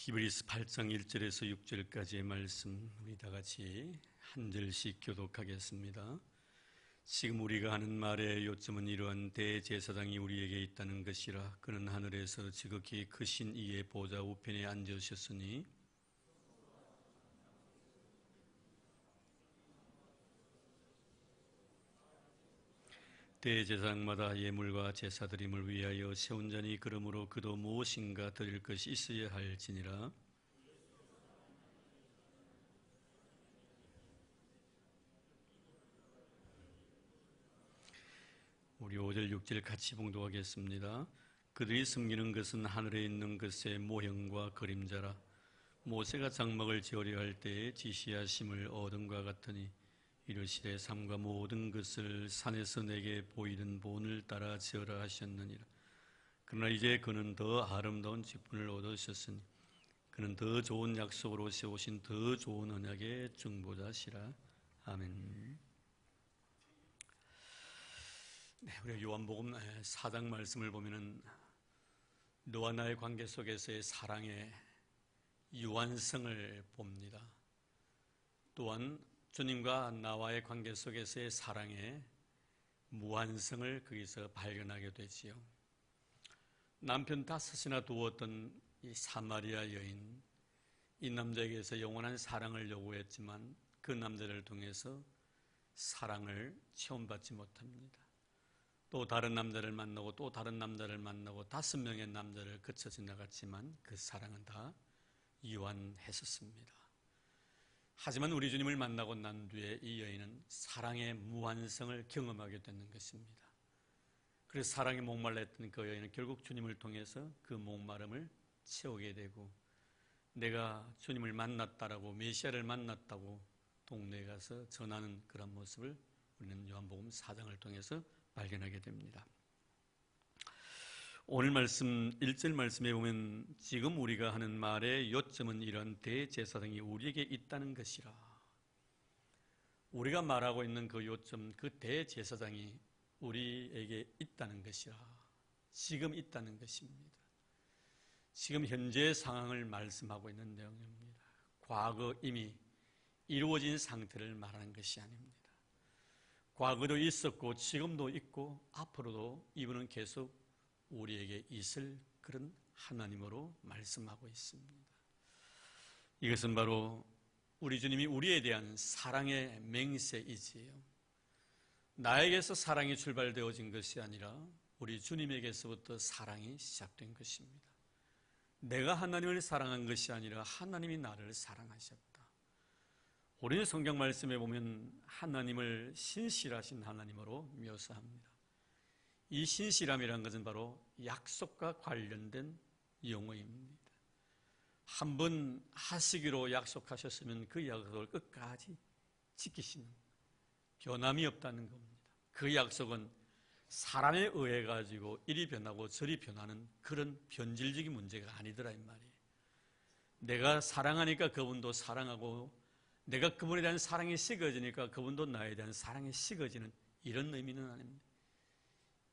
히브리서 8장 1절에서 6절까지의 말씀 우리 다 같이 한 절씩 교독하겠습니다. 지금 우리가 하는 말의 요점은 이러한 대제사장이 우리에게 있다는 것이라. 그는 하늘에서 지극히 크신 이의 보좌 우편에 앉으셨으니 대제사장마다 예물과 제사드림을 위하여 세운 자니 그러므로 그도 무엇인가 드릴 것이 있어야 할지니라. 우리 5절 6절 같이 봉독하겠습니다. 그들이 숨기는 것은 하늘에 있는 것의 모형과 그림자라. 모세가 장막을 지으려 할 때에 지시하심을 얻음과 같으니 이르시되 삼가 모든 것을 산에서 내게 보이는 본을 따라 지으라 하셨느니라. 그러나 이제 그는 더 아름다운 직분을 얻으셨으니 그는 더 좋은 약속으로 세우신 더 좋은 언약의 중보자시라. 아멘. 네, 우리 요한복음 4장 말씀을 보면은 너와 나의 관계 속에서의 사랑의 유한성을 봅니다. 또한 주님과 나와의 관계 속에서의 사랑의 무한성을 거기서 발견하게 되지요. 남편 5이나 두었던 이 사마리아 여인, 이 남자에게서 영원한 사랑을 요구했지만 그 남자를 통해서 사랑을 체험받지 못합니다. 또 다른 남자를 만나고 또 다른 남자를 만나고 5명의 남자를 거쳐 지나갔지만 그 사랑은 다 유한했었습니다. 하지만 우리 주님을 만나고 난 뒤에 이 여인은 사랑의 무한성을 경험하게 되는 것입니다. 그래서 사랑에 목말랐던 그 여인은 결국 주님을 통해서 그 목마름을 채우게 되고 내가 주님을 만났다라고 메시아를 만났다고 동네에 가서 전하는 그런 모습을 우리는 요한복음 4장을 통해서 발견하게 됩니다. 오늘 말씀 1절 말씀에 보면 지금 우리가 하는 말의 요점은 이런 대제사장이 우리에게 있다는 것이라. 우리가 말하고 있는 그 요점, 그 대제사장이 우리에게 있다는 것이라. 지금 있다는 것입니다. 지금 현재의 상황을 말씀하고 있는 내용입니다. 과거 이미 이루어진 상태를 말하는 것이 아닙니다. 과거도 있었고 지금도 있고 앞으로도 이분은 계속 우리에게 있을 그런 하나님으로 말씀하고 있습니다. 이것은 바로 우리 주님이 우리에 대한 사랑의 맹세이지요. 나에게서 사랑이 출발되어진 것이 아니라 우리 주님에게서부터 사랑이 시작된 것입니다. 내가 하나님을 사랑한 것이 아니라 하나님이 나를 사랑하셨다. 우리 성경 말씀에 보면 하나님을 신실하신 하나님으로 묘사합니다. 이 신실함이라는 것은 바로 약속과 관련된 용어입니다. 한번 하시기로 약속하셨으면 그 약속을 끝까지 지키시는, 변함이 없다는 겁니다. 그 약속은 사람에 의해 가지고 이리 변하고 저리 변하는 그런 변질적인 문제가 아니더라 이 말이에요. 내가 사랑하니까 그분도 사랑하고 내가 그분에 대한 사랑이 식어지니까 그분도 나에 대한 사랑이 식어지는 이런 의미는 아닙니다.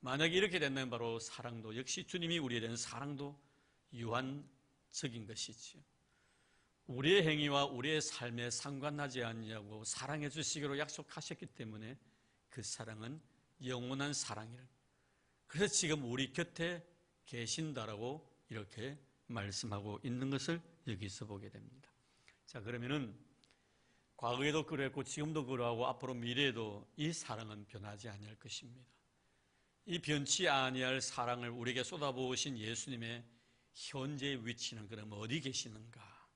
만약에 이렇게 된다면 바로 사랑도 역시 주님이 우리에 대한 사랑도 유한적인 것이지요. 우리의 행위와 우리의 삶에 상관하지 않냐고 사랑해 주시기로 약속하셨기 때문에 그 사랑은 영원한 사랑이라. 그래서 지금 우리 곁에 계신다라고 이렇게 말씀하고 있는 것을 여기서 보게 됩니다. 자, 그러면은 과거에도 그랬고 지금도 그러하고 앞으로 미래에도 이 사랑은 변하지 아니할 것입니다. 이 변치 아니할 사랑을 우리에게 쏟아부으신 예수님의 현재 위치는 그럼 어디 계시는가?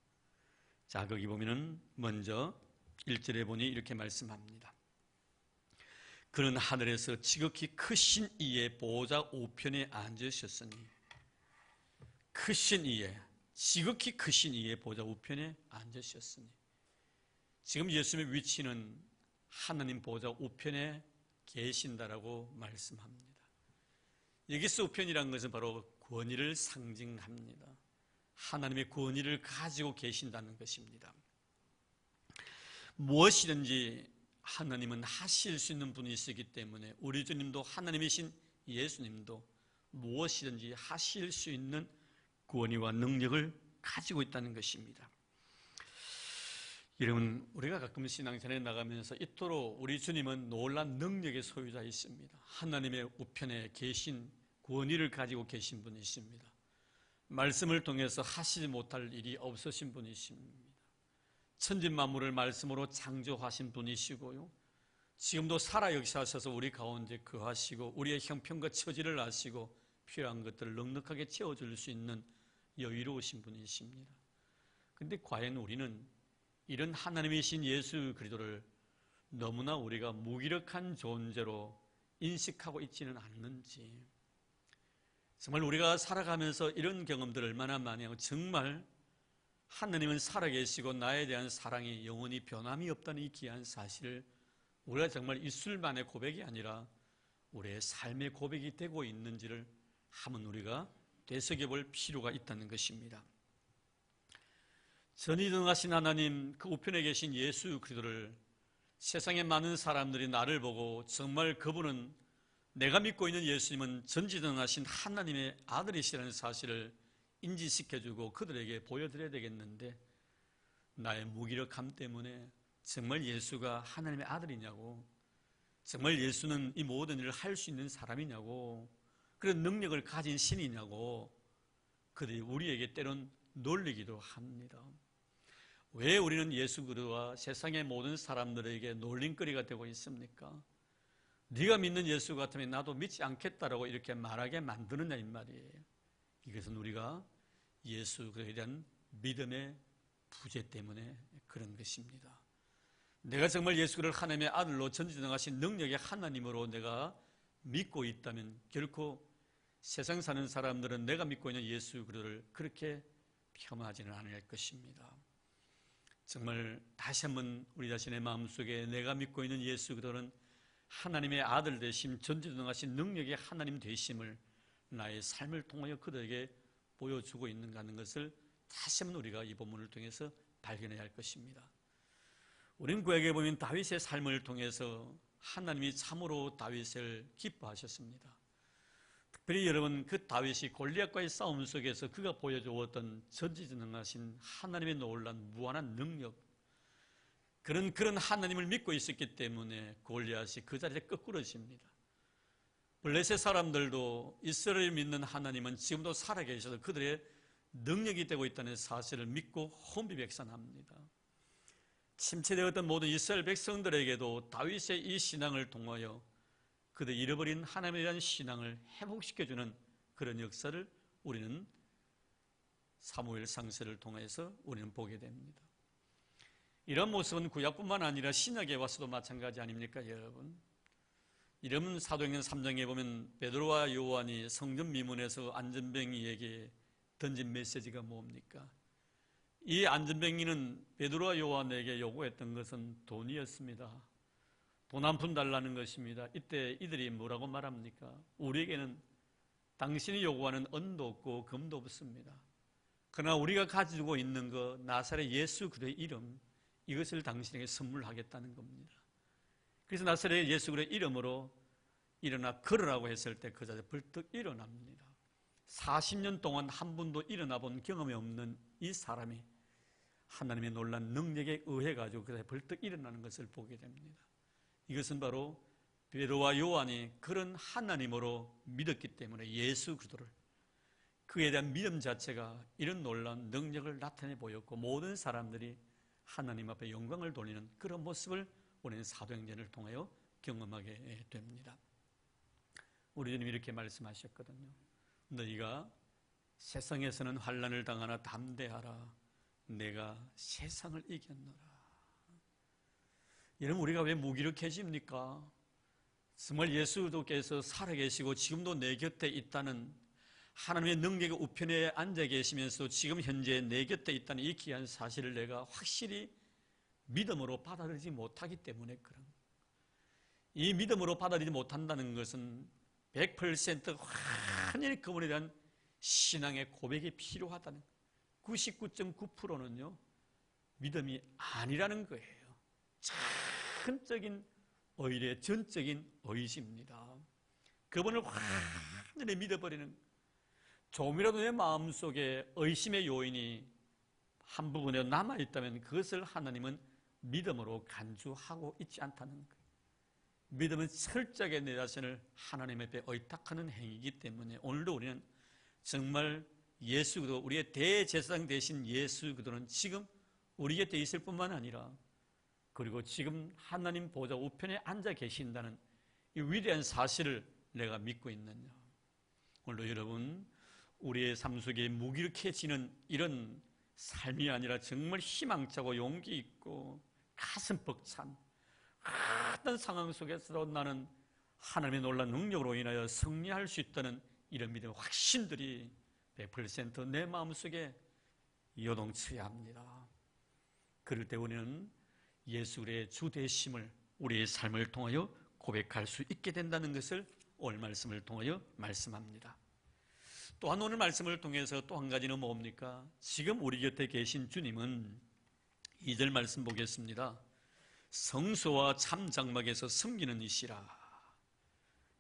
자, 거기 보면은 먼저 1절에 보니 이렇게 말씀합니다. 그는 하늘에서 지극히 크신 이의 보좌 우편에 앉으셨으니, 크신 이의, 지극히 크신 이의 보좌 우편에 앉으셨으니, 지금 예수님의 위치는 하나님 보좌 우편에 계신다라고 말씀합니다. 여기서 우편이라는 것은 바로 권위를 상징합니다. 하나님의 권위를 가지고 계신다는 것입니다. 무엇이든지 하나님은 하실 수 있는 분이시기 때문에 우리 주님도 하나님이신 예수님도 무엇이든지 하실 수 있는 권위와 능력을 가지고 있다는 것입니다. 여러분, 우리가 가끔 신앙생활에 나가면서 이토록 우리 주님은 놀란 능력의 소유자이십니다. 하나님의 우편에 계신 권위를 가지고 계신 분이십니다. 말씀을 통해서 하시지 못할 일이 없으신 분이십니다. 천지만물을 말씀으로 창조하신 분이시고요, 지금도 살아 역사하셔서 우리 가운데 거하시고 우리의 형편과 처지를 아시고 필요한 것들을 넉넉하게 채워줄 수 있는 여유로우신 분이십니다. 그런데 과연 우리는 이런 하나님이신 예수 그리스도를 너무나 우리가 무기력한 존재로 인식하고 있지는 않는지, 정말 우리가 살아가면서 이런 경험들을 얼마나 많이 하고, 정말 하나님은 살아계시고 나에 대한 사랑이 영원히 변함이 없다는 이 귀한 사실을 우리가 정말 입술만의 고백이 아니라 우리의 삶의 고백이 되고 있는지를 한번 우리가 되새겨볼 필요가 있다는 것입니다. 전지전능하신 하나님, 그 우편에 계신 예수 그리스도를 세상의 많은 사람들이 나를 보고 정말 그분은, 내가 믿고 있는 예수님은 전지전능하신 하나님의 아들이시라는 사실을 인지시켜주고 그들에게 보여드려야 되겠는데, 나의 무기력함 때문에 정말 예수가 하나님의 아들이냐고, 정말 예수는 이 모든 일을 할 수 있는 사람이냐고, 그런 능력을 가진 신이냐고 그들이 우리에게 때론 놀리기도 합니다. 왜 우리는 예수 그리스도와 세상의 모든 사람들에게 놀림거리가 되고 있습니까? 네가 믿는 예수 같으면 나도 믿지 않겠다라고 이렇게 말하게 만드느냐 이 말이에요. 이것은 우리가 예수 그리스도에 대한 믿음의 부재 때문에 그런 것입니다. 내가 정말 예수 그리스도를 하나님의 아들로 전지전능하신 능력의 하나님으로 내가 믿고 있다면 결코 세상 사는 사람들은 내가 믿고 있는 예수 그리스도를 그렇게 폄하하지는 않을 것입니다. 정말 다시 한번 우리 자신의 마음속에 내가 믿고 있는 예수 그리스도는 하나님의 아들 되심, 전지전능하신 능력의 하나님 되심을 나의 삶을 통하여 그들에게 보여주고 있는가 하는 것을 다시 한번 우리가 이 본문을 통해서 발견해야 할 것입니다. 우리는 구약에 보면 다윗의 삶을 통해서 하나님이 참으로 다윗을 기뻐하셨습니다. 특별히 여러분, 그 다윗이 골리앗과의 싸움 속에서 그가 보여주었던 전지전능하신 하나님의 놀라운 무한한 능력, 그런 하나님을 믿고 있었기 때문에 골리앗이 그 자리에 거꾸러집니다. 블레셋 사람들도 이스라엘 믿는 하나님은 지금도 살아계셔서 그들의 능력이 되고 있다는 사실을 믿고 혼비백산합니다. 침체되었던 모든 이스라엘 백성들에게도 다윗의 이 신앙을 통하여 그들 잃어버린 하나님에 대한 신앙을 회복시켜주는 그런 역사를 우리는 사무엘 상세를 통해서 우리는 보게 됩니다. 이런 모습은 구약뿐만 아니라 신약에 와서도 마찬가지 아닙니까, 여러분? 이러면 사도행전 3장에 보면 베드로와 요한이 성전 미문에서 안전뱅이에게 던진 메시지가 뭡니까? 이 안전뱅이는 베드로와 요한에게 요구했던 것은 돈이었습니다. 돈 한 푼 달라는 것입니다. 이때 이들이 뭐라고 말합니까? 우리에게는 당신이 요구하는 은도 없고 금도 없습니다. 그러나 우리가 가지고 있는 것, 나사렛 예수 그리스도의 이름, 이것을 당신에게 선물하겠다는 겁니다. 그래서 나사렛 예수 그리스도의 이름으로 일어나 걸으라고 했을 때 그 자리에 벌떡 일어납니다. 40년 동안 한 번도 일어나 본 경험이 없는 이 사람이 하나님의 놀란 능력에 의해 가지고 그 자리에 벌떡 일어나는 것을 보게 됩니다. 이것은 바로 베드로와 요한이 그런 하나님으로 믿었기 때문에 예수 그리스도를, 그에 대한 믿음 자체가 이런 놀라운 능력을 나타내 보였고 모든 사람들이 하나님 앞에 영광을 돌리는 그런 모습을 우리는 사도행전을 통하여 경험하게 됩니다. 우리 주님이 이렇게 말씀하셨거든요. 너희가 세상에서는 환난을 당하나 담대하라. 내가 세상을 이겼노라. 여러분, 우리가 왜 무기력해집니까? 정말 예수께서 살아계시고 지금도 내 곁에 있다는 하나님의 능력의 우편에 앉아 계시면서 지금 현재 내 곁에 있다는 이 귀한 사실을 내가 확실히 믿음으로 받아들이지 못하기 때문에 그런, 이 믿음으로 받아들이지 못한다는 것은 100% 완전히 그분에 대한 신앙의 고백이 필요하다는, 99.9%는요 믿음이 아니라는 거예요. 전적인 의례, 전적인 의지입니다. 그분을 완전히 믿어버리는, 조금이라도 내 마음속에 의심의 요인이 한 부분에 남아있다면 그것을 하나님은 믿음으로 간주하고 있지 않다는 거예요. 믿음은 철저하게 내 자신을 하나님 앞에 의탁하는 행위이기 때문에 오늘도 우리는 정말 예수 그리스도, 우리의 대제사장 되신 예수 그리스도는 지금 우리 곁에 있을 뿐만 아니라 그리고 지금 하나님 보좌 우편에 앉아 계신다는 이 위대한 사실을 내가 믿고 있느냐. 오늘도 여러분, 우리의 삶 속에 무기력해지는 이런 삶이 아니라 정말 희망차고 용기 있고 가슴 벅찬 어떤 상황 속에서도 나는 하나님의 놀라운 능력으로 인하여 승리할 수 있다는 이런 믿음의 확신들이 100% 내 마음속에 요동쳐야 합니다. 그럴 때 우리는 예수 그리스도의 주 되심을 우리의 삶을 통하여 고백할 수 있게 된다는 것을 오늘 말씀을 통하여 말씀합니다. 또한 오늘 말씀을 통해서 또 한 가지는 뭡니까? 지금 우리 곁에 계신 주님은 2절 말씀 보겠습니다. 성소와 참 장막에서 섬기는 이시라.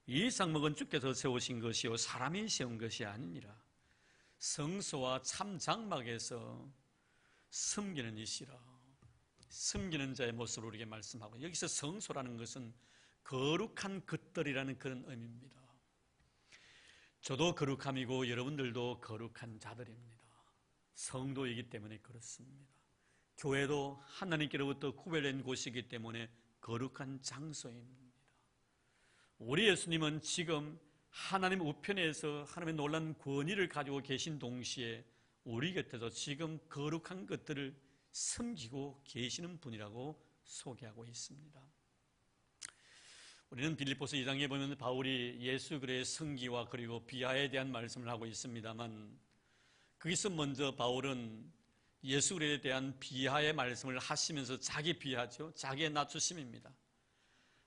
이 장막은 주께서 세우신 것이요 사람이 세운 것이 아니니라. 성소와 참 장막에서 섬기는 이시라. 섬기는 자의 모습을 우리에게 말씀하고, 여기서 성소라는 것은 거룩한 것들이라는 그런 의미입니다. 저도 거룩함이고 여러분들도 거룩한 자들입니다. 성도이기 때문에 그렇습니다. 교회도 하나님께로부터 구별된 곳이기 때문에 거룩한 장소입니다. 우리 예수님은 지금 하나님 우편에서 하나님의 놀라운 권위를 가지고 계신 동시에 우리 곁에서 지금 거룩한 것들을 섬기고 계시는 분이라고 소개하고 있습니다. 우리는 빌립보서 2장에 보면 바울이 예수 그리스도의 승기와 그리고 비하에 대한 말씀을 하고 있습니다만, 거기서 먼저 바울은 예수 그리스도에 대한 비하의 말씀을 하시면서 자기 비하죠. 자기의 낮추심입니다.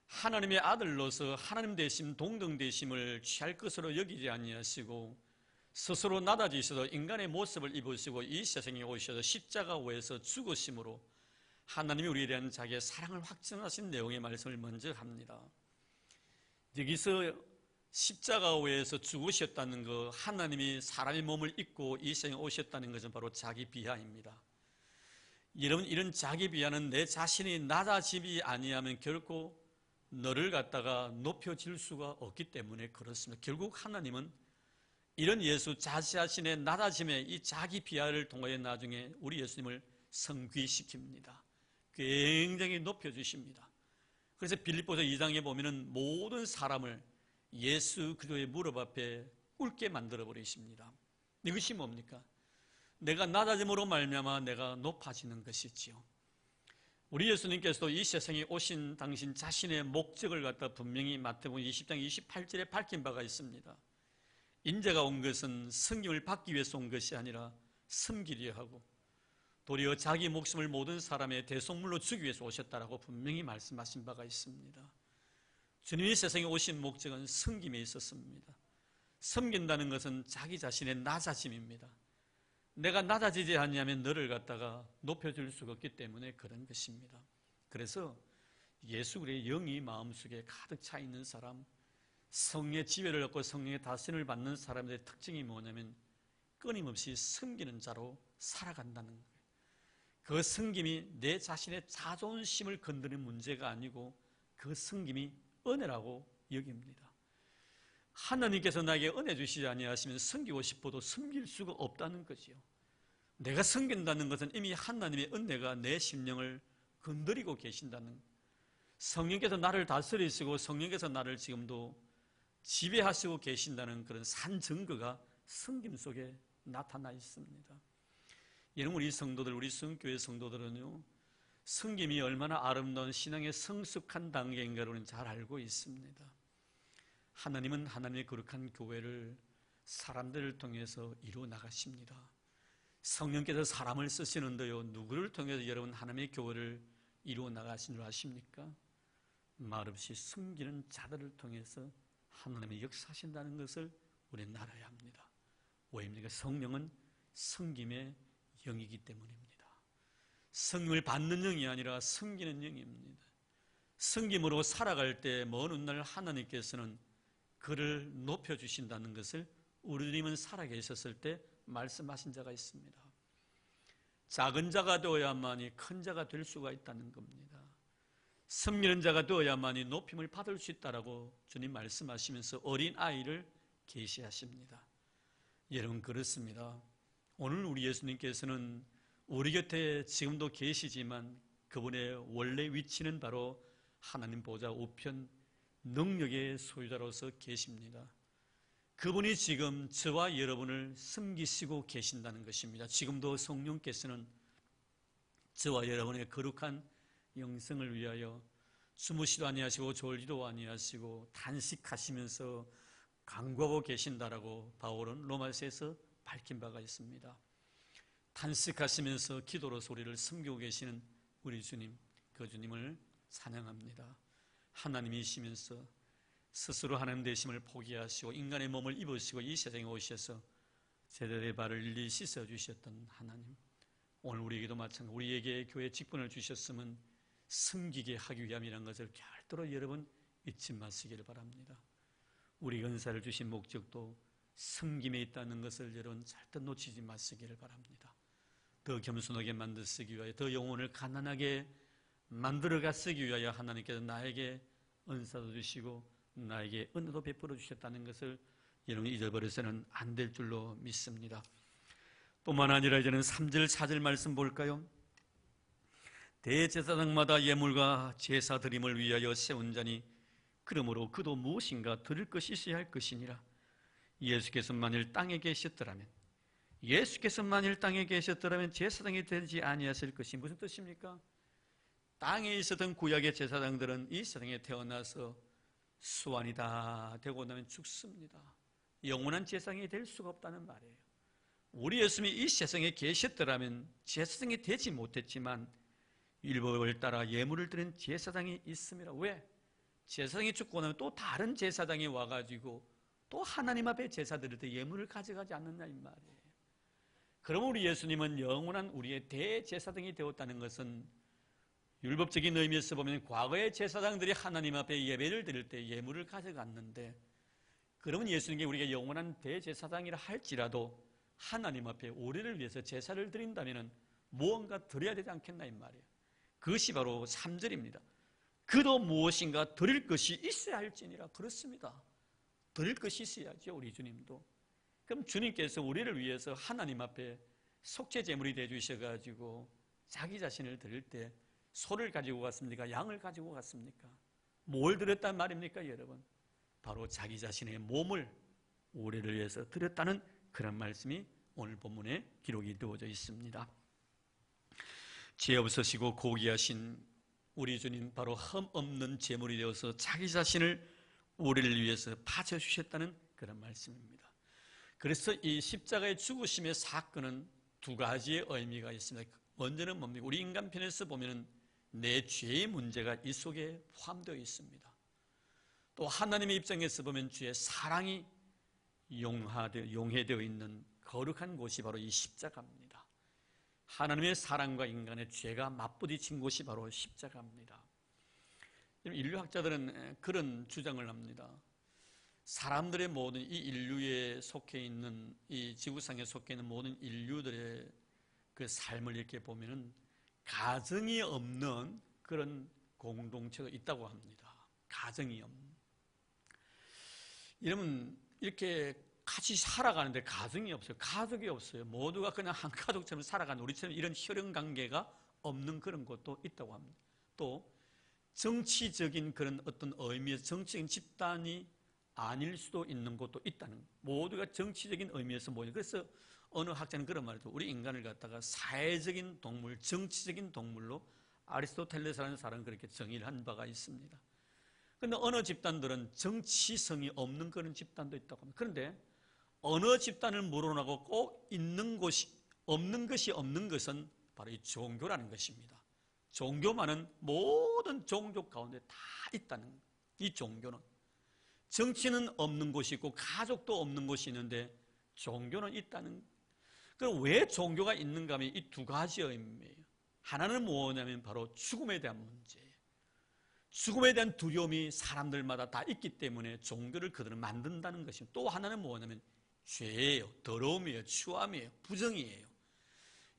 하나님의 아들로서 하나님 되심, 동등 되심을 취할 것으로 여기지 아니하시고 스스로 낮아지셔서 인간의 모습을 입으시고 이 세상에 오셔서 십자가 위에서 죽으심으로 하나님이 우리에 대한 자기의 사랑을 확증하신 내용의 말씀을 먼저 합니다. 여기서 십자가 위에서 죽으셨다는 것, 하나님이 사람의 몸을 입고 이 세상에 오셨다는 것은 바로 자기 비하입니다. 여러분, 이런 자기 비하는 내 자신이 낮아지지 아니하면 결코 너를 갖다가 높여질 수가 없기 때문에 그렇습니다. 결국 하나님은 이런 예수 자신의 낮아짐의 이 자기 비하를 통하여 나중에 우리 예수님을 성귀시킵니다. 굉장히 높여주십니다. 그래서 빌립보서 2장에 보면은 모든 사람을 예수 그리스도의 무릎 앞에 꿇게 만들어 버리십니다. 이것이 뭡니까? 내가 낮아짐으로 말미암아 내가 높아지는 것이지요. 우리 예수님께서도 이 세상에 오신 당신 자신의 목적을 갖다 분명히 마태복음 20장 28절에 밝힌 바가 있습니다. 인자가 온 것은 섬김을 받기 위해서 온 것이 아니라 섬기려 하고 도리어 자기 목숨을 모든 사람의 대속물로 주기 위해서 오셨다라고 분명히 말씀하신 바가 있습니다. 주님이 세상에 오신 목적은 섬김에 있었습니다. 섬긴다는 것은 자기 자신의 낮아짐입니다. 내가 낮아지지 않냐면 너를 갖다가 높여줄 수가 없기 때문에 그런 것입니다. 그래서 예수 그리스도의 영이 마음속에 가득 차 있는 사람, 성령의 지배를 얻고 성령의 다스림을 받는 사람들의 특징이 뭐냐면 끊임없이 섬기는 자로 살아간다는 거예요. 그 섬김이 내 자신의 자존심을 건드리는 문제가 아니고 그 섬김이 은혜라고 여깁니다. 하나님께서 나에게 은혜 주시지 아니하시면 섬기고 싶어도 섬길 수가 없다는 거지요. 내가 섬긴다는 것은 이미 하나님의 은혜가 내 심령을 건드리고 계신다는, 성령께서 나를 다스리시고 성령께서 나를 지금도 지배하시고 계신다는 그런 산 증거가 섬김 속에 나타나 있습니다. 여러분, 우리 성도들, 우리 성교회 성도들은요, 섬김이 얼마나 아름다운 신앙의 성숙한 단계인가를 우리는 잘 알고 있습니다. 하나님은 하나님의 거룩한 교회를 사람들을 통해서 이루어 나가십니다. 성령께서 사람을 쓰시는데요, 누구를 통해서 여러분 하나님의 교회를 이루어 나가신 줄 아십니까? 말없이 숨기는 자들을 통해서 하나님의 역사하신다는 것을 우리는 알아야 합니다. 왜입니까? 성령은 섬김의 영이기 때문입니다. 성령을 받는 영이 아니라 섬기는 영입니다. 섬김으로 살아갈 때 먼 훗날 하나님께서는 그를 높여주신다는 것을 우리 주님은 살아계셨을 때 말씀하신 자가 있습니다. 작은 자가 되어야만이 큰 자가 될 수가 있다는 겁니다. 섬기는 자가 되어야만이 높임을 받을 수 있다라고 주님 말씀하시면서 어린 아이를 계시하십니다. 여러분, 그렇습니다. 오늘 우리 예수님께서는 우리 곁에 지금도 계시지만 그분의 원래 위치는 바로 하나님 보좌 우편 능력의 소유자로서 계십니다. 그분이 지금 저와 여러분을 섬기시고 계신다는 것입니다. 지금도 성령께서는 저와 여러분의 거룩한 영생을 위하여 주무시도 아니하시고 졸지도 아니하시고 단식하시면서 간구하고 계신다라고 바울은 로마서에서 밝힌 바가 있습니다. 단식하시면서 기도로 우리를 섬기고 계시는 우리 주님, 그 주님을 찬양합니다. 하나님이시면서 스스로 하나님 되심을 포기하시고 인간의 몸을 입으시고 이 세상에 오셔서 제자들의 발을 일일이 씻어주셨던 하나님, 오늘 우리에게도 마찬가지로 우리에게 교회 직분을 주셨으면 섬기게 하기 위함이라는 것을 절대로 여러분 잊지 마시기를 바랍니다. 우리 은사를 주신 목적도 섬김에 있다는 것을 여러분 절대 놓치지 마시기를 바랍니다. 더 겸손하게 만들어 쓰기 위하여, 더 영혼을 가난하게 만들어가 쓰기 위하여 하나님께서 나에게 은사도 주시고 나에게 은혜도 베풀어 주셨다는 것을 여러분이 잊어버려서는 안 될 줄로 믿습니다. 뿐만 아니라 이제는 3절 4절 말씀 볼까요? 대제사장마다 예물과 제사 드림을 위하여 세운 자니 그러므로 그도 무엇인가 드릴 것이 있어야 할 것이니라. 예수께서 만일 땅에 계셨더라면 제사장이 되지 아니하실 것이 무슨 뜻입니까? 땅에 있었던 구약의 제사장들은 이 세상에 태어나서 수완이 다 되고 나면 죽습니다. 영원한 제사장이 될 수가 없다는 말이에요. 우리 예수님이 이 세상에 계셨더라면 제사장이 되지 못했지만 율법을 따라 예물을 드린 제사장이 있습니다. 왜? 제사장이 죽고 나면 또 다른 제사장이 와가지고 또 하나님 앞에 제사 드릴 때 예물을 가져가지 않느냐 이 말이에요. 그럼 우리 예수님은 영원한 우리의 대제사장이 되었다는 것은 율법적인 의미에서 보면 과거의 제사장들이 하나님 앞에 예배를 드릴 때 예물을 가져갔는데, 그러면 예수님께 우리가 영원한 대제사장이라 할지라도 하나님 앞에 우리를 위해서 제사를 드린다면 무언가 드려야 되지 않겠나 이 말이에요. 그것이 바로 3절입니다. 그도 무엇인가 드릴 것이 있어야 할지니라. 그렇습니다. 드릴 것이 있어야죠. 우리 주님도. 그럼 주님께서 우리를 위해서 하나님 앞에 속죄 제물이 되어주셔가지고 자기 자신을 드릴 때 소를 가지고 갔습니까? 양을 가지고 갔습니까? 뭘 드렸단 말입니까, 여러분? 바로 자기 자신의 몸을 우리를 위해서 드렸다는 그런 말씀이 오늘 본문에 기록이 되어져 있습니다. 죄 없으시고 고귀하신 우리 주님, 바로 흠 없는 제물이 되어서 자기 자신을 우리를 위해서 바쳐주셨다는 그런 말씀입니다. 그래서 이 십자가의 죽으심의 사건은 두 가지의 의미가 있습니다. 먼저는 뭡니까? 우리 인간편에서 보면은 내 죄의 문제가 이 속에 포함되어 있습니다. 또 하나님의 입장에서 보면 주의 사랑이 용해되어 있는 거룩한 곳이 바로 이 십자가입니다. 하나님의 사랑과 인간의 죄가 맞부딪힌 곳이 바로 십자가입니다. 인류학자들은 그런 주장을 합니다. 사람들의 모든 이 인류에 속해 있는, 이 지구상에 속해 있는 모든 인류들의 그 삶을 이렇게 보면은 가정이 없는 그런 공동체가 있다고 합니다. 가정이 없는. 여러분, 이렇게 같이 살아가는데 가정이 없어요. 가족이 없어요. 모두가 그냥 한 가족처럼 살아가는, 우리처럼 이런 혈연 관계가 없는 그런 곳도 있다고 합니다. 또 정치적인 그런 어떤 의미에서 정치적인 집단이 아닐 수도 있는 곳도 있다는, 모두가 정치적인 의미에서 모여. 그래서 어느 학자는 그런 말을 해요. 우리 인간을 갖다가 사회적인 동물, 정치적인 동물로 아리스토텔레스라는 사람은 그렇게 정의를 한 바가 있습니다. 그런데 어느 집단들은 정치성이 없는 그런 집단도 있다고 합니다. 그런데 어느 집단을 물어나고 꼭 있는 곳이 없는 것은 바로 이 종교라는 것입니다. 종교만은 모든 종족 가운데 다 있다는, 이 종교는. 정치는 없는 곳이 있고 가족도 없는 곳이 있는데 종교는 있다는. 그럼 왜 종교가 있는가 하면 이 두 가지 의미예요. 하나는 뭐냐면 바로 죽음에 대한 문제예요. 죽음에 대한 두려움이 사람들마다 다 있기 때문에 종교를 그들은 만든다는 것입니다. 또 하나는 뭐냐면 죄예요, 더러움이에요, 추함이에요, 부정이에요.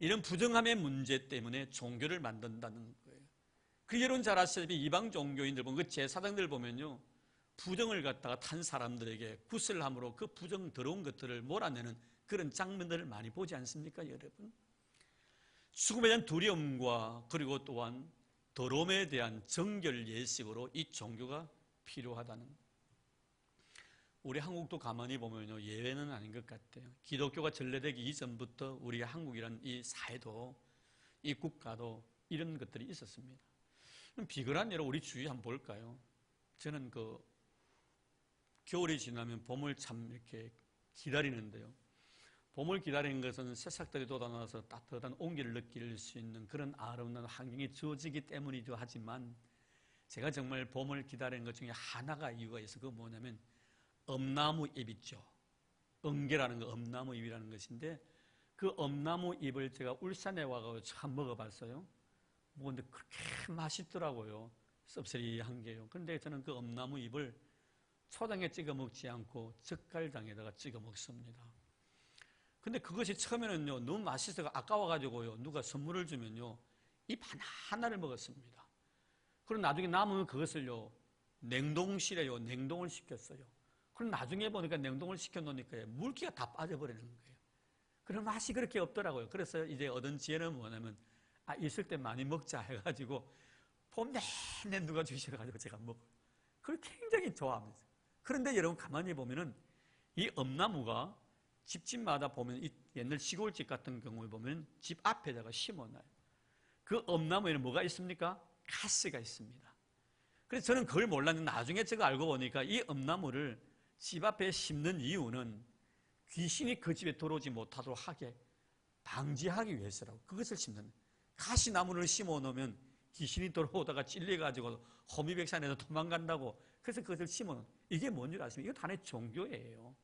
이런 부정함의 문제 때문에 종교를 만든다는 거예요. 그 여러분 잘 아시다시피 이방 종교인들 보면 그 제사장들 보면요, 부정을 갖다가 탄 사람들에게 구슬함으로 그 부정 더러운 것들을 몰아내는 그런 장면들을 많이 보지 않습니까, 여러분? 죽음에 대한 두려움과 그리고 또한 더러움에 대한 정결 예식으로 이 종교가 필요하다는 거예요. 우리 한국도 가만히 보면요, 예외는 아닌 것 같아요. 기독교가 전래되기 이전부터 우리 한국이란 이 사회도, 이 국가도 이런 것들이 있었습니다. 그럼 비근한 예로 우리 주위 한번 볼까요? 저는 겨울이 지나면 봄을 참 이렇게 기다리는데요. 봄을 기다리는 것은 새싹들이 돋아나서 따뜻한 온기를 느낄 수 있는 그런 아름다운 환경이 주어지기 때문이죠. 하지만 제가 정말 봄을 기다리는 것 중에 하나가 이유가 있어요. 그거 뭐냐면 엄나무 잎 있죠. 응계라는 거, 엄나무 잎이라는 것인데 그 엄나무 잎을 제가 울산에 와서 처음 먹어봤어요. 먹었는데 그렇게 맛있더라고요. 씁쓸이한 게요. 그런데 저는 그 엄나무 잎을 초장에 찍어 먹지 않고 젓갈장에다가 찍어 먹습니다. 근데 그것이 처음에는요, 너무 맛있어서 아까워가지고요, 누가 선물을 주면요, 잎 하나를 먹었습니다. 그리고 나중에 남으면 그것을요, 냉동실에요, 냉동을 시켰어요. 그럼 나중에 보니까 냉동을 시켜놓으니까 물기가 다 빠져버리는 거예요. 그런 맛이 그렇게 없더라고요. 그래서 이제 얻은 지혜는 뭐냐면, 있을 때 많이 먹자 해가지고, 봄 내내 누가 주셔가지고 제가 먹어요. 그걸 굉장히 좋아합니다. 그런데 여러분 가만히 보면은, 이 엄나무가 집집마다 보면 이 옛날 시골집 같은 경우에 보면 집 앞에다가 심어놔요. 그 엄나무에는 뭐가 있습니까? 가스가 있습니다. 그래서 저는 그걸 몰랐는데 나중에 제가 알고 보니까 이 엄나무를 집 앞에 심는 이유는 귀신이 그 집에 들어오지 못하도록 하게 방지하기 위해서라고. 그것을 심는, 가시나무를 심어 놓으면 귀신이 들어오다가 찔려가지고 호미백산에서 도망간다고. 그래서 그것을 심어 놓은, 이게 뭔지 아십니까? 이거 하나의 종교예요.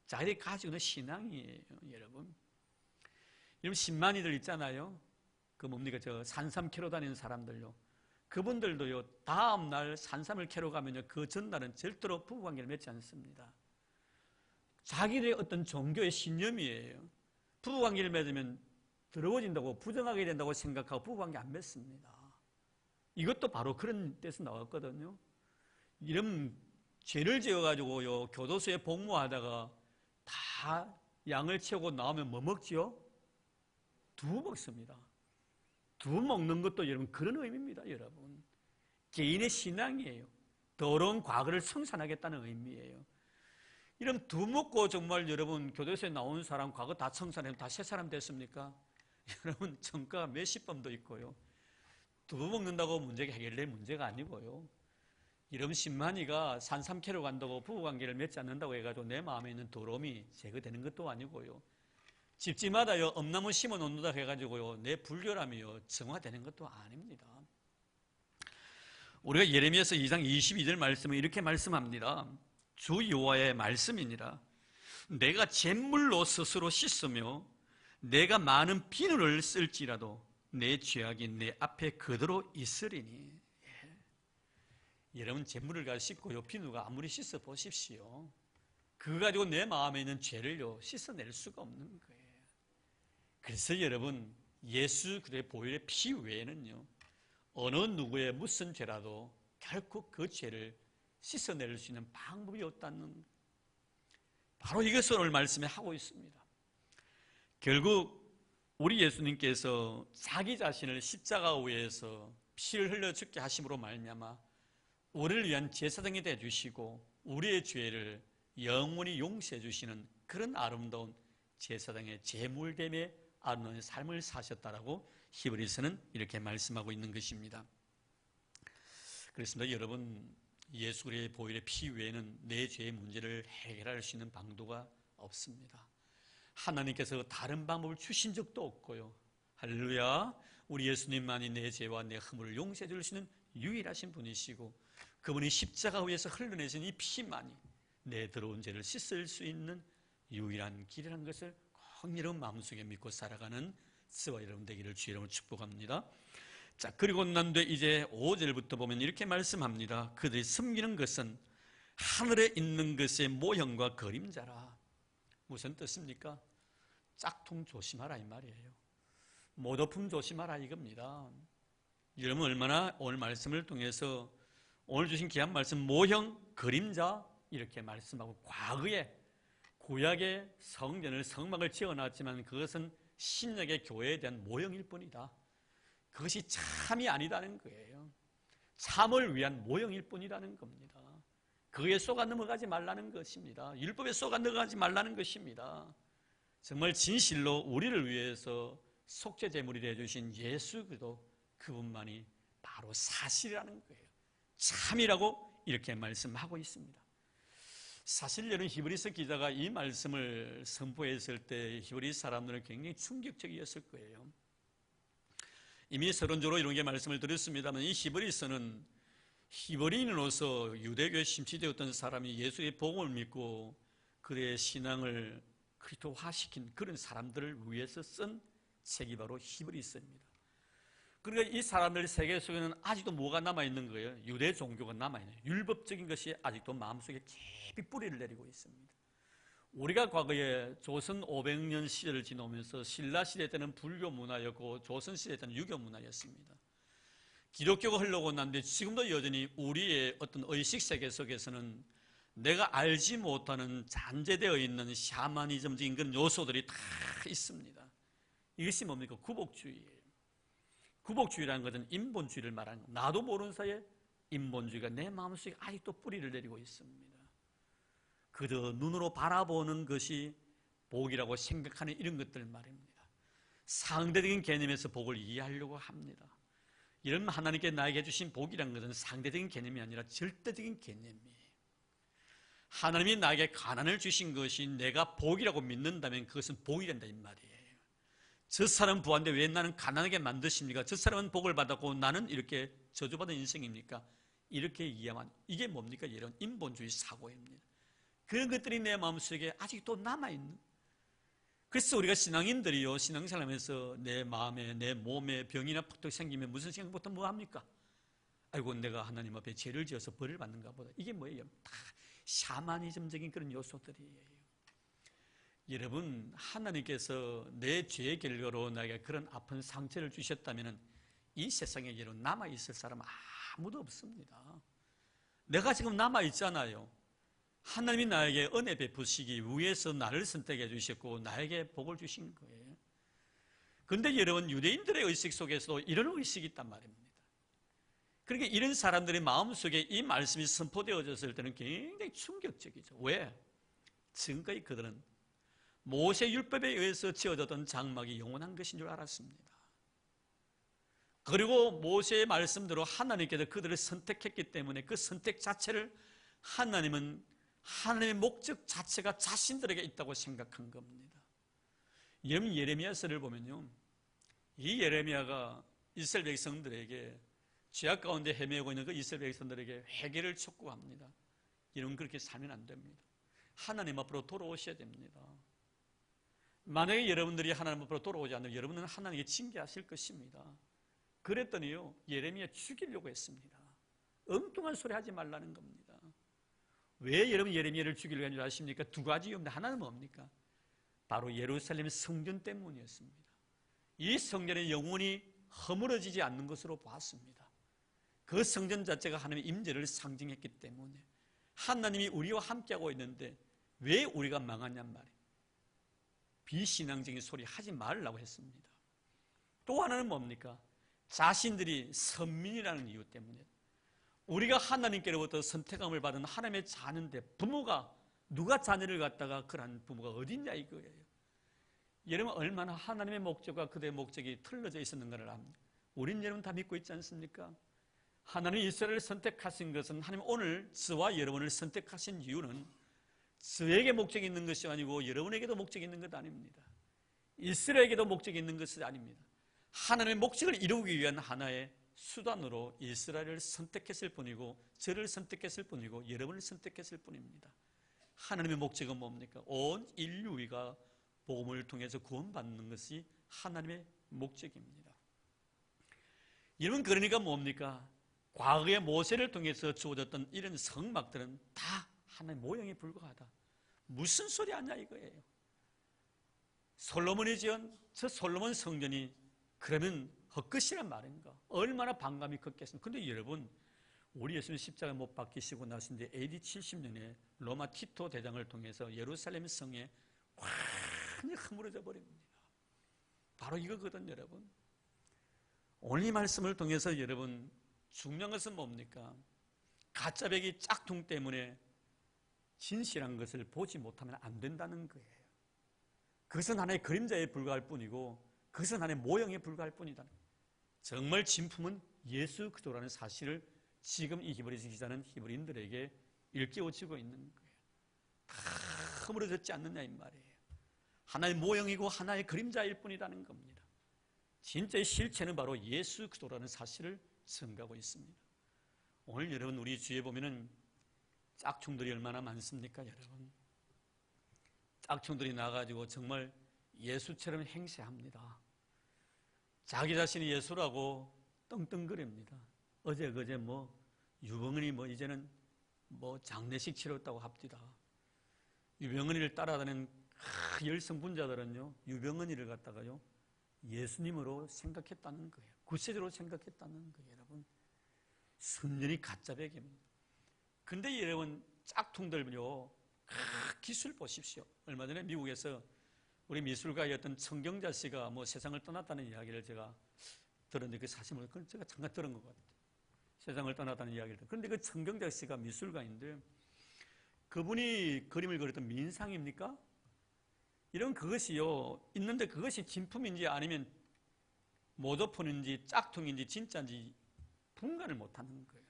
자기들이 가지고 있는 신앙이에요, 여러분. 여러분, 신만이들 있잖아요. 그 뭡니까? 저 산삼 캐러 다니는 사람들요. 그분들도요, 다음날 산삼을 캐러 가면요, 그 전날은 절대로 부부관계를 맺지 않습니다. 자기들의 어떤 종교의 신념이에요. 부부관계를 맺으면 더러워진다고, 부정하게 된다고 생각하고 부부관계 안 맺습니다. 이것도 바로 그런 데서 나왔거든요. 이런 죄를 지어가지고요, 교도소에 복무하다가 다 양을 채우고 나오면 뭐 먹지요? 두부 먹습니다. 두부 먹는 것도 여러분 그런 의미입니다, 여러분. 개인의 신앙이에요. 더러운 과거를 청산하겠다는 의미예요. 이런 두부 먹고 정말 여러분 교도소에 나온 사람 과거 다 청산하면 다 새 사람 됐습니까? 여러분 전과가 몇십 번도 있고요. 두부 먹는다고 문제가 해결될 문제가 아니고요. 이런 신만이가 산삼 캐러 간다고 부부관계를 맺지 않는다고 해가지고 내 마음에 있는 더러움이 제거되는 것도 아니고요. 집집마다요, 엄나무 심어 놓는다 해가지고요, 내 불결함이요, 정화되는 것도 아닙니다. 우리가 예레미야서 2장 22절 말씀은 이렇게 말씀합니다. 주 여호와의 말씀이니라. 내가 잿물로 스스로 씻으며 내가 많은 비누를 쓸지라도 내 죄악이 내 앞에 그대로 있으리니. 여러분 잿물을 가지고 씻고요, 비누가 아무리 씻어 보십시오, 그거 가지고 내 마음에 있는 죄를요 씻어낼 수가 없는 거예요. 그래서 여러분 예수 그리스도의 보혈의 피 외에는요 어느 누구의 무슨 죄라도 결코 그 죄를 씻어낼 수 있는 방법이 없다는, 바로 이것을 오늘 말씀에 하고 있습니다. 결국 우리 예수님께서 자기 자신을 십자가 위에서 피를 흘려 죽게 하심으로 말미암아 우리를 위한 제사장이 되어주시고 우리의 죄를 영원히 용서해 주시는 그런 아름다운 제사장의 제물됨의 아름다운 삶을 사셨다라고 히브리서는 이렇게 말씀하고 있는 것입니다. 그렇습니다. 여러분, 예수 그리스도의 보혈의 피 외에는 내 죄의 문제를 해결할 수 있는 방도가 없습니다. 하나님께서 다른 방법을 주신 적도 없고요. 할렐루야. 우리 예수님만이 내 죄와 내 허물을 용서해 줄 수 있는 유일하신 분이시고 그분이 십자가 위에서 흘러내신 이 피만이 내 더러운 죄를 씻을 수 있는 유일한 길이라는 것을 꼭 여러분 마음속에 믿고 살아가는 저와 여러분 되기를 주의 이름으로 축복합니다. 자, 그리고 난 뒤에 이제 5절부터 보면 이렇게 말씀합니다. 그들이 섬기는 것은 하늘에 있는 것의 모형과 그림자라. 무슨 뜻입니까? 짝퉁 조심하라 이 말이에요. 모도품 조심하라 이겁니다. 여러분 얼마나 오늘 말씀을 통해서 오늘 주신 귀한 말씀 모형, 그림자 이렇게 말씀하고 과거에 구약의 성전을 성막을 지어놨지만 그것은 신약의 교회에 대한 모형일 뿐이다. 그것이 참이 아니다는 거예요. 참을 위한 모형일 뿐이라는 겁니다. 그에 쏘가 넘어가지 말라는 것입니다. 율법에 쏘가 넘어가지 말라는 것입니다. 정말 진실로 우리를 위해서 속죄제물이 되어주신 예수 그리스도 그분만이 바로 사실이라는 거예요. 참이라고 이렇게 말씀하고 있습니다. 사실 여러분 히브리서 기자가 이 말씀을 선포했을 때 히브리 사람들은 굉장히 충격적이었을 거예요. 이미 서론적으로 이런 게 말씀을 드렸습니다만 이 히브리서는 히브리인으로서 유대교에 심취되었던 사람이 예수의 복음을 믿고 그의 신앙을 그리스도화시킨 그런 사람들을 위해서 쓴 책이 바로 히브리서입니다. 그러니까 이 사람들 세계 속에는 아직도 뭐가 남아있는 거예요? 유대 종교가 남아있는 거예요. 율법적인 것이 아직도 마음속에 깊이 뿌리를 내리고 있습니다. 우리가 과거에 조선 500년 시대를 지나오면서 신라 시대 때는 불교 문화였고 조선 시대 때는 유교 문화였습니다. 기독교가 흘러오고 난데 지금도 여전히 우리의 어떤 의식 세계 속에서는 내가 알지 못하는 잔재되어 있는 샤머니즘적인 그런 요소들이 다 있습니다. 이것이 뭡니까? 구복주의예요. 구복주의라는 것은 인본주의를 말하는 거예요. 나도 모르는 사이에 인본주의가 내 마음속에 아직도 뿌리를 내리고 있습니다. 그저 눈으로 바라보는 것이 복이라고 생각하는 이런 것들 말입니다. 상대적인 개념에서 복을 이해하려고 합니다. 이런 하나님께 나에게 주신 복이라는 것은 상대적인 개념이 아니라 절대적인 개념이에요. 하나님이 나에게 가난을 주신 것이 내가 복이라고 믿는다면 그것은 복이 된다 이 말이에요. 저 사람은 부한데 왜 나는 가난하게 만드십니까? 저 사람은 복을 받았고 나는 이렇게 저주받은 인생입니까? 이렇게 이해하면 이게 뭡니까? 이런 인본주의 사고입니다. 그런 것들이 내 마음속에 아직도 남아있는. 그래서 우리가 신앙인들이요, 신앙생활하면서 내 마음에, 내 몸에 병이나 푹 생기면 무슨 생각부터 뭐 합니까? 아이고, 내가 하나님 앞에 죄를 지어서 벌을 받는가 보다. 이게 뭐예요? 다 샤머니즘적인 그런 요소들이에요. 여러분, 하나님께서 내 죄의 결과로 나에게 그런 아픈 상처를 주셨다면 이 세상에 여러분 남아있을 사람은 아무도 없습니다. 내가 지금 남아있잖아요. 하나님이 나에게 은혜 베푸시기 위해서 나를 선택해 주셨고 나에게 복을 주신 거예요. 그런데 여러분 유대인들의 의식 속에서도 이런 의식이 있단 말입니다. 그러니까 이런 사람들의 마음속에 이 말씀이 선포되어졌을 때는 굉장히 충격적이죠. 왜? 지금까지 그들은 모세 율법에 의해서 지어졌던 장막이 영원한 것인 줄 알았습니다. 그리고 모세의 말씀대로 하나님께서 그들을 선택했기 때문에 그 선택 자체를 하나님의 목적 자체가 자신들에게 있다고 생각한 겁니다. 여러분 예레미야서를 보면요, 이 예레미야가 이스라엘 백성들에게 죄악 가운데 헤매고 있는 그 이스라엘 백성들에게 회개를 촉구합니다. 여러분 그렇게 살면 안 됩니다. 하나님 앞으로 돌아오셔야 됩니다. 만약에 여러분들이 하나님 앞으로 돌아오지 않으면 여러분은 하나님께 징계하실 것입니다. 그랬더니요 예레미야 죽이려고 했습니다. 엉뚱한 소리 하지 말라는 겁니다. 왜 여러분 예레미야를 죽이려고 하는 줄 아십니까? 두 가지 이유입니다. 하나는 뭡니까? 바로 예루살렘 성전 때문이었습니다. 이 성전의 영원히 허물어지지 않는 것으로 보았습니다. 그 성전 자체가 하나님의 임재를 상징했기 때문에 하나님이 우리와 함께하고 있는데 왜 우리가 망하냔 말이에요. 비신앙적인 소리 하지 말라고 했습니다. 또 하나는 뭡니까? 자신들이 선민이라는 이유 때문에 우리가 하나님께로부터 선택함을 받은 하나님의 자녀인데 부모가 누가 자녀를 갖다가 그런 부모가 어딨냐 이거예요. 여러분 얼마나 하나님의 목적과 그들의 목적이 틀어져 있었는가를 압니다. 우린 여러분 다 믿고 있지 않습니까? 하나님 이스라엘을 선택하신 것은 하나님 오늘 저와 여러분을 선택하신 이유는 저에게 목적이 있는 것이 아니고 여러분에게도 목적이 있는 것 아닙니다. 이스라엘에게도 목적이 있는 것이 아닙니다. 하나님의 목적을 이루기 위한 하나의 수단으로 이스라엘을 선택했을 뿐이고 저를 선택했을 뿐이고 여러분을 선택했을 뿐입니다. 하나님의 목적은 뭡니까? 온 인류가 복음을 통해서 구원받는 것이 하나님의 목적입니다. 여러분 그러니까 뭡니까? 과거의 모세를 통해서 주어졌던 이런 성막들은 다 하나의 모형에 불과하다. 무슨 소리 하냐 이거예요. 솔로몬이 지은 저 솔로몬 성전이 그러면 헛것이란 말인가? 얼마나 반감이 컸겠습니까? 근데 여러분, 우리 예수님 십자가 못 박히시고 나신 뒤에 AD 70년에 로마 티토 대장을 통해서 예루살렘 성에 완전히 허물어져 버립니다. 바로 이거거든, 여러분. 오늘 이 말씀을 통해서 여러분, 중요한 것은 뭡니까? 가짜배기 짝퉁 때문에 진실한 것을 보지 못하면 안 된다는 거예요. 그것은 하나의 그림자에 불과할 뿐이고 그것은 하나의 모형에 불과할 뿐이다. 정말 진품은 예수 그리스도라는 사실을 지금 이 히브리서 기자는 히브리인들에게 일깨워주고 있는 거예요. 다 허물어졌지 않느냐 이 말이에요. 하나의 모형이고 하나의 그림자일 뿐이라는 겁니다. 진짜의 실체는 바로 예수 그리스도라는 사실을 증거하고 있습니다. 오늘 여러분 우리 주위에 보면은 짝퉁들이 얼마나 많습니까, 여러분? 짝퉁들이 나가지고 정말 예수처럼 행세합니다. 자기 자신이 예수라고 떵떵거립니다. 어제 그제 유병헌이 이제는 장례식 치렀다고 합디다. 유병헌이를 따라다니는 열성분자들은요, 유병헌이를 갖다가요, 예수님으로 생각했다는 거예요. 구세주로 생각했다는 거예요, 여러분. 순전히 가짜백입니다. 근데 여러분, 짝퉁들요, 기술 보십시오. 얼마 전에 미국에서 우리 미술가의 어떤 청경자 씨가 세상을 떠났다는 이야기를 제가 들었는데 그 사실은 그건 제가 잠깐 들은 것 같아요. 세상을 떠났다는 이야기를. 그런데 그 청경자 씨가 미술가인데 그분이 그림을 그렸던 민상입니까? 이런 그것이요, 있는데 그것이 진품인지 아니면 모조품인지 짝퉁인지 진짜인지 분간을 못하는 거예요.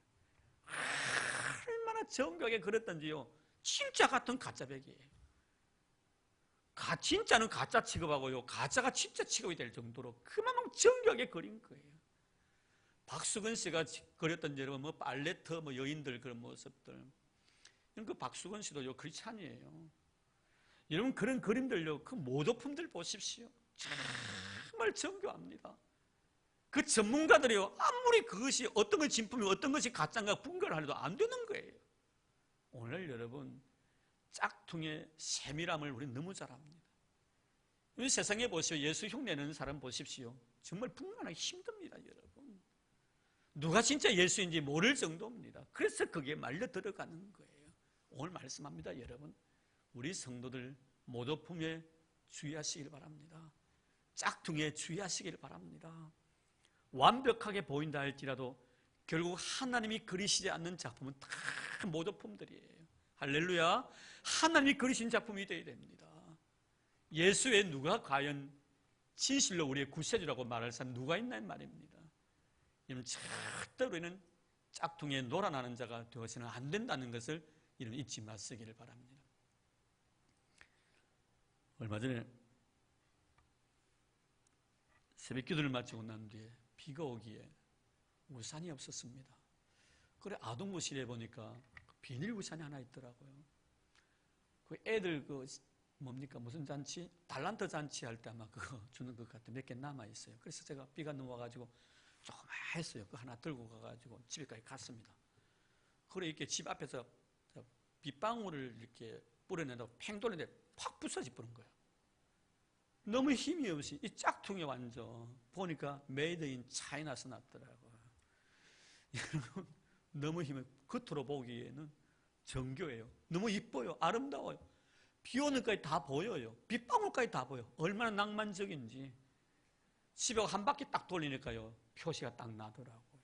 얼마나 정교하게 그렸던지요, 진짜 같은 가짜백이에요. 진짜는 가짜 취급하고요, 가짜가 진짜 취급이 될 정도로 그만큼 정교하게 그린 거예요. 박수근 씨가 그렸던 여러분 팔레트 여인들 그런 모습들, 이런 그 박수근 씨도요 크리스찬이에요. 여러분 그런 그림들요, 그 모조품들 보십시오. 정말 정교합니다. 그 전문가들이요, 아무리 그것이 어떤 것이 진품이고 어떤 것이 가짜인가 분간을 해도 안 되는 거예요. 오늘 여러분 짝퉁의 세밀함을 우리는 너무 잘 압니다. 이 세상에 보시오, 예수 흉내내는 사람 보십시오. 정말 분간하기 힘듭니다, 여러분. 누가 진짜 예수인지 모를 정도입니다. 그래서 그게 말려 들어가는 거예요. 오늘 말씀합니다, 여러분. 우리 성도들 모조품에 주의하시길 바랍니다. 짝퉁에 주의하시길 바랍니다. 완벽하게 보인다 할지라도 결국 하나님이 그리시지 않는 작품은 다 모조품들이에요. 할렐루야. 하나님이 그리신 작품이 되어야 됩니다. 예수의 누가 과연 진실로 우리의 구세주라고 말할 사람 누가 있나 말입니다. 여러분 절대로 우리는 짝퉁에 놀아나는 자가 되어서는 안 된다는 것을 이런 잊지 마시기를 바랍니다. 얼마 전에 새벽 기도를 마치고 난 뒤에 비가 오기에 우산이 없었습니다. 그래 아동부실에 보니까 비닐 우산이 하나 있더라고요. 그 애들 무슨 잔치? 달란트 잔치 할 때 아마 그거 주는 것 같아. 몇 개 남아 있어요. 그래서 제가 비가 넘어와가지고 조금 했어요. 그거 하나 들고 가가지고 집에까지 갔습니다. 그래 이렇게 집 앞에서 빗방울을 이렇게 뿌려내다가 팽 돌리는데 팍 부서지 뿌는 거예요. 너무 힘이 없이 이 짝퉁이 완전 보니까 메이드 인 차이나서 났더라고요. 여러분 너무 힘이 겉으로 보기에는 정교해요. 너무 이뻐요. 아름다워요. 비 오는 까지 다 보여요. 빗방울까지 다 보여. 얼마나 낭만적인지. 집에 한 바퀴 딱 돌리니까요, 표시가 딱 나더라고요.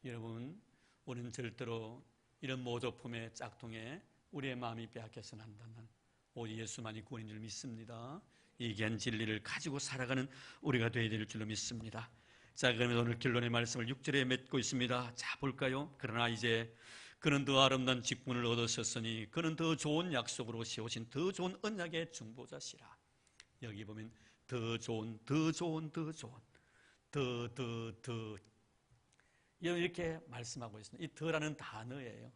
여러분, 우리는 절대로 이런 모조품의 짝퉁에 우리의 마음이 빼앗겨서는 안 된다는 오직 예수만이 구원인 줄 믿습니다. 이 귀한 진리를 가지고 살아가는 우리가 되어야 될 줄로 믿습니다. 자, 그러면 오늘 결론의 말씀을 6절에 맺고 있습니다. 자, 볼까요? 그러나 이제 그는 더 아름다운 직분을 얻으셨으니 그는 더 좋은 약속으로 세우신 더 좋은 언약의 중보자시라. 여기 보면 더 좋은 이렇게 말씀하고 있습니다. 이 더라는 단어예요.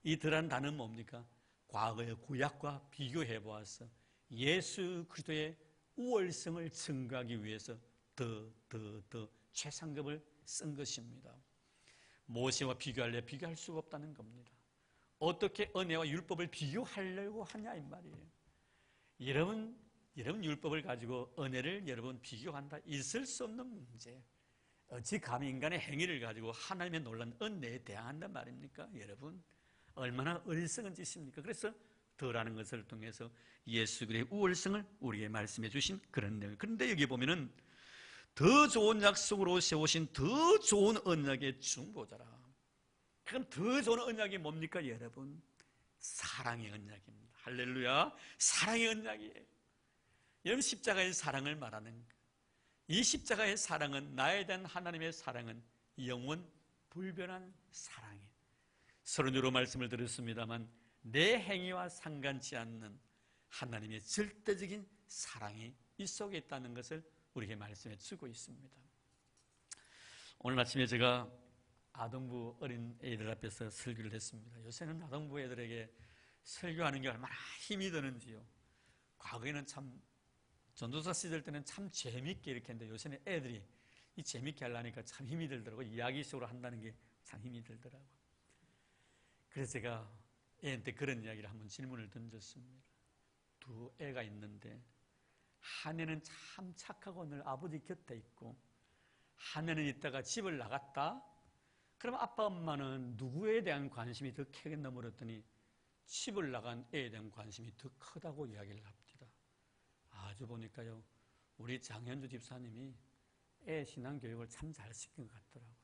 이 더라는 단어는 뭡니까? 과거의 구약과 비교해 보아서 예수 그리스도의 우월성을 증거하기 위해서 더 최상급을 쓴 것입니다. 모세와 비교할래 비교할 수가 없다는 겁니다. 어떻게 은혜와 율법을 비교하려고 하냐 이 말이에요. 여러분 여러분 율법을 가지고 은혜를 여러분 비교한다? 있을 수 없는 문제. 어찌 감히 인간의 행위를 가지고 하나님의 놀라운 은혜에 대항한단 말입니까? 여러분 얼마나 어리석은 짓입니까? 그래서 더라는 것을 통해서 예수 그리스도의 우월성을 우리에게 말씀해 주신 그런 내용. 그런데 여기 보면은 더 좋은 약속으로 세우신 더 좋은 언약의 중보자라. 그럼 더 좋은 언약이 뭡니까 여러분? 사랑의 언약입니다. 할렐루야. 사랑의 언약이에요. 여러분 십자가의 사랑을 말하는 거예요. 이 십자가의 사랑은 나에 대한 하나님의 사랑은 영원 불변한 사랑이에요. 서론으로 말씀을 드렸습니다만 내 행위와 상관치 않는 하나님의 절대적인 사랑이 이 속에 있다는 것을 우리에게 말씀해 주고 있습니다. 오늘 아침에 제가 아동부 어린 애들 앞에서 설교를 했습니다. 요새는 아동부 애들에게 설교하는 게 얼마나 힘이 드는지요. 과거에는 참 전도사 시절 때는 참 재밌게 이렇게 했는데 요새는 애들이 이 재밌게 하려니까 참 힘이 들더라고요. 이야기 속으로 한다는 게 참 힘이 들더라고요. 그래서 제가 애한테 그런 이야기를 한번 질문을 던졌습니다. 두 애가 있는데 한 애는 참 착하고 늘 아버지 곁에 있고 한 애는 있다가 집을 나갔다? 그럼 아빠 엄마는 누구에 대한 관심이 더 크겠나 물었더니 집을 나간 애에 대한 관심이 더 크다고 이야기를 합니다. 아주 보니까요 우리 장현주 집사님이 애 신앙교육을 참 잘 시킨 것 같더라고요.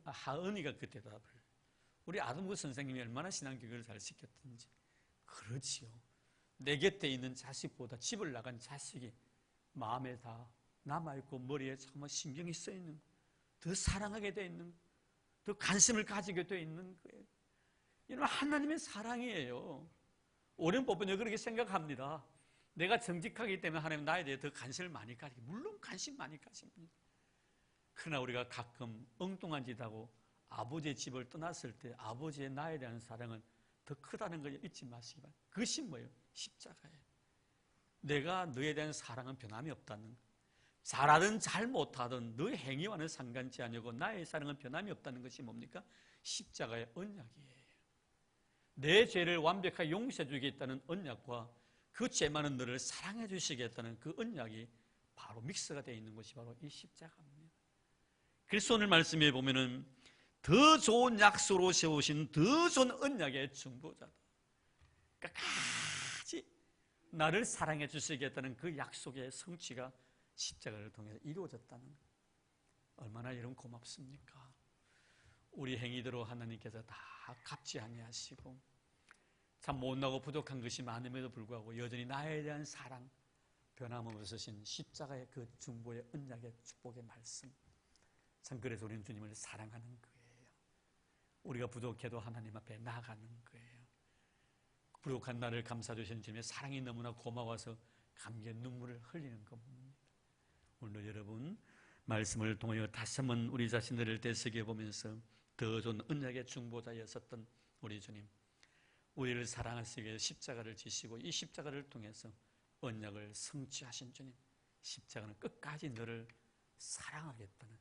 하은이가 그때 답을 우리 아동부 선생님이 얼마나 신앙교육을 잘 시켰던지. 그렇지요. 내 곁에 있는 자식보다 집을 나간 자식이 마음에 다 남아있고 머리에 정말 신경이 써있는, 더 사랑하게 돼 있는, 더 관심을 가지게 돼 있는 거예요. 이런 하나님의 사랑이에요. 오랜 법은요 그렇게 생각합니다. 내가 정직하기 때문에 하나님 나에 대해 더 관심을 많이 가지고, 물론 관심 많이 가집니다. 그러나 우리가 가끔 엉뚱한 짓 하고 아버지의 집을 떠났을 때 아버지의 나에 대한 사랑은 더 크다는 걸 잊지 마시기 바랍니다. 그것이 뭐예요? 십자가예요. 내가 너에 대한 사랑은 변함이 없다는 것. 잘하든 잘 못하든 너의 행위와는 상관치 아니고 나의 사랑은 변함이 없다는 것이 뭡니까? 십자가의 언약이에요. 내 죄를 완벽하게 용서해 주겠다는 언약과 그 죄 많은 너를 사랑해 주시겠다는 그 언약이 바로 믹스가 되어 있는 것이 바로 이 십자가입니다. 그래서 오늘 말씀에 보면은 더 좋은 약속으로 세우신 더 좋은 언약의 중보자다. 끝까지 나를 사랑해 주시겠다는 그 약속의 성취가 십자가를 통해서 이루어졌다는 것. 얼마나 여러분 고맙습니까? 우리 행위대로 하나님께서 다 갚지 아니하시고 참 못나고 부족한 것이 많음에도 불구하고 여전히 나에 대한 사랑, 변함없으신 십자가의 그 중보의 언약의 축복의 말씀. 참 그래서 우리는 주님을 사랑하는 거예요. 우리가 부족해도 하나님 앞에 나아가는 거예요. 부족한 나를 감싸주신 주님의 사랑이 너무나 고마워서 감격의 눈물을 흘리는 겁니다. 오늘 여러분 말씀을 통하여 다시 한번 우리 자신들을 되새겨보면서 더 좋은 언약의 중보자였었던 우리 주님, 우리를 사랑하시기 위해 십자가를 지시고 이 십자가를 통해서 언약을 성취하신 주님, 십자가는 끝까지 너를 사랑하겠다는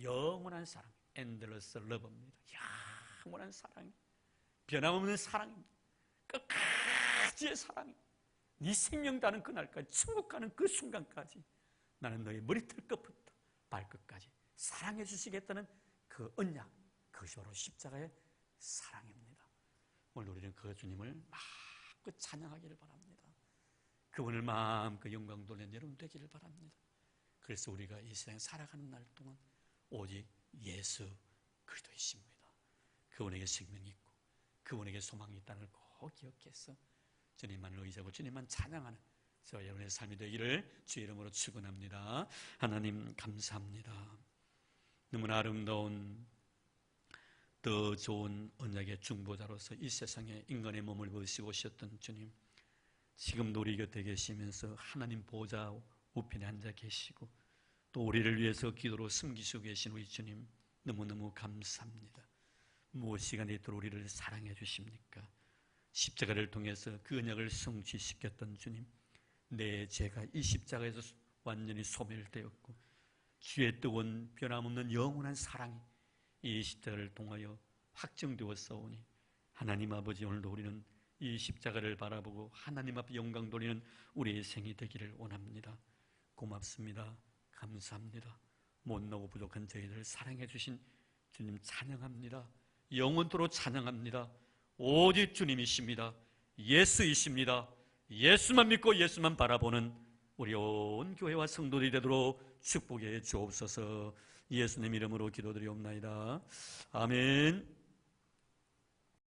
영원한 사랑, endless love입니다. 영원한 사랑이, 변함없는 사랑입니다. 끝까지의 사랑이, 네 생명 다는 그날까지, 천국 가는 그 순간까지 나는 너의 머리털 끝부터 발끝까지 사랑해 주시겠다는 그 언약, 그것이 바로 십자가의 사랑입니다. 오늘 우리는 그 주님을 마음껏 찬양하기를 바랍니다. 그분을 마음껏 영광 돌리는 여러분 되기를 바랍니다. 그래서 우리가 이 세상에 살아가는 날 동안 오직 예수 그리스도이십니다. 그분에게 생명이 있고 그분에게 소망이 있다는 걸 꼭 기억해서 주님만을 의지하고 주님만 찬양하는 저와 여러분의 삶이 되기를 주의 이름으로 축원합니다. 하나님 감사합니다. 너무나 아름다운 더 좋은 언약의 중보자로서 이 세상에 인간의 몸을 벗으시고 오셨던 주님, 지금도 우리 곁에 계시면서 하나님 보좌 우편에 앉아 계시고 또 우리를 위해서 기도로 숨기시고 계신 우리 주님 너무너무 감사합니다. 무엇 시간에 있도록 우리를 사랑해 주십니까? 십자가를 통해서 그 언약을 성취시켰던 주님, 내 죄가 이 십자가에서 완전히 소멸되었고 주의 뜨거운 변함없는 영원한 사랑이 이 십자가를 통하여 확정되었사오니 하나님 아버지, 오늘도 우리는 이 십자가를 바라보고 하나님 앞에 영광 돌리는 우리의 생이 되기를 원합니다. 고맙습니다. 감사합니다. 못나고 부족한 저희들을 사랑해 주신 주님 찬양합니다. 영원토록 찬양합니다. 오직 주님이십니다. 예수이십니다. 예수만 믿고 예수만 바라보는 우리 온 교회와 성도들이 되도록 축복해 주옵소서. 예수님 이름으로 기도드리옵나이다. 아멘.